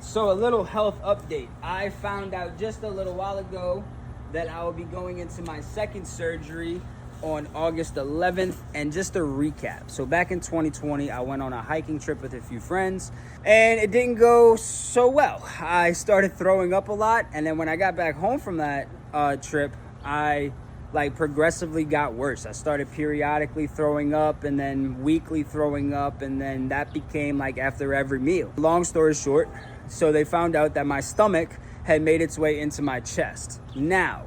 So a little health update. I found out just a little while ago that I will be going into my second surgery on August 11th. And just a recap. So back in 2020, I went on a hiking trip with a few friends and it didn't go so well. I started throwing up a lot. And then when I got back home from that trip, I progressively got worse. I started periodically throwing up and then weekly throwing up. And then that became after every meal. Long story short, so they found out that my stomach had made its way into my chest. Now,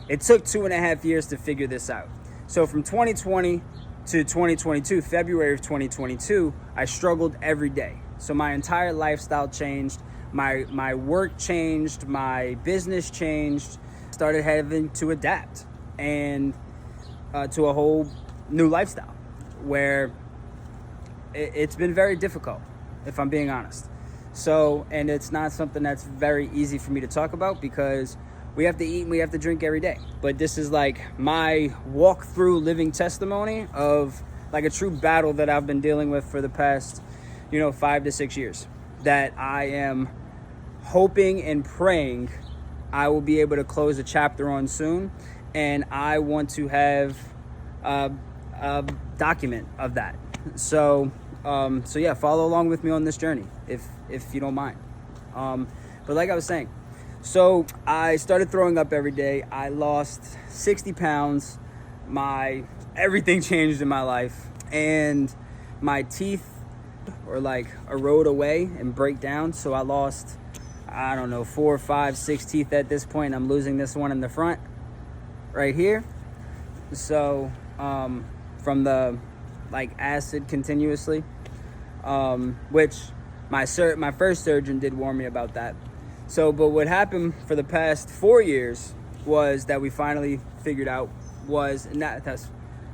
it took 2.5 years to figure this out. So from 2020 to 2022, February of 2022, I struggled every day. So my entire lifestyle changed, my work changed, my business changed, started having to adapt and to a whole new lifestyle where it's been very difficult, if I'm being honest. So, and it's not something that's very easy for me to talk about because we have to eat and we have to drink every day. But this is my walk through living testimony of a true battle that I've been dealing with for the past, 5 to 6 years, that I am hoping and praying I will be able to close a chapter on soon. And I want to have a document of that. So yeah, follow along with me on this journey if you don't mind. But like I was saying, so I started throwing up every day. I lost 60 pounds. Everything changed in my life, and my teeth were erode away and break down. So I lost, 4, 5, 6 teeth at this point. I'm losing this one in the front right here. So from the acid continuously, which my first surgeon did warn me about that. So, but what happened for the past 4 years was that we finally figured out and that's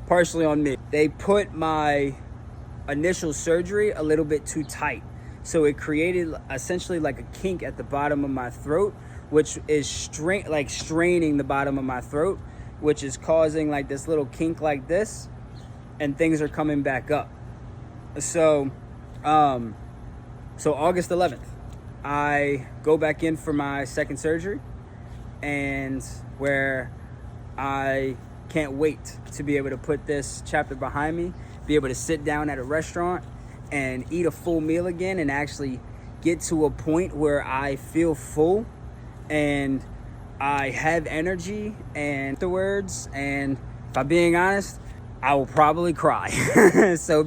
partially on me. They put my initial surgery a little bit too tight. So it created essentially a kink at the bottom of my throat, which is straining the bottom of my throat, which is causing this little kink like this, and things are coming back up. So August 11th, I go back in for my second surgery, and where I can't wait to be able to put this chapter behind me, be able to sit down at a restaurant and eat a full meal again and actually get to a point where I feel full and I have energy and afterwards, and if I'm being honest, I will probably cry. So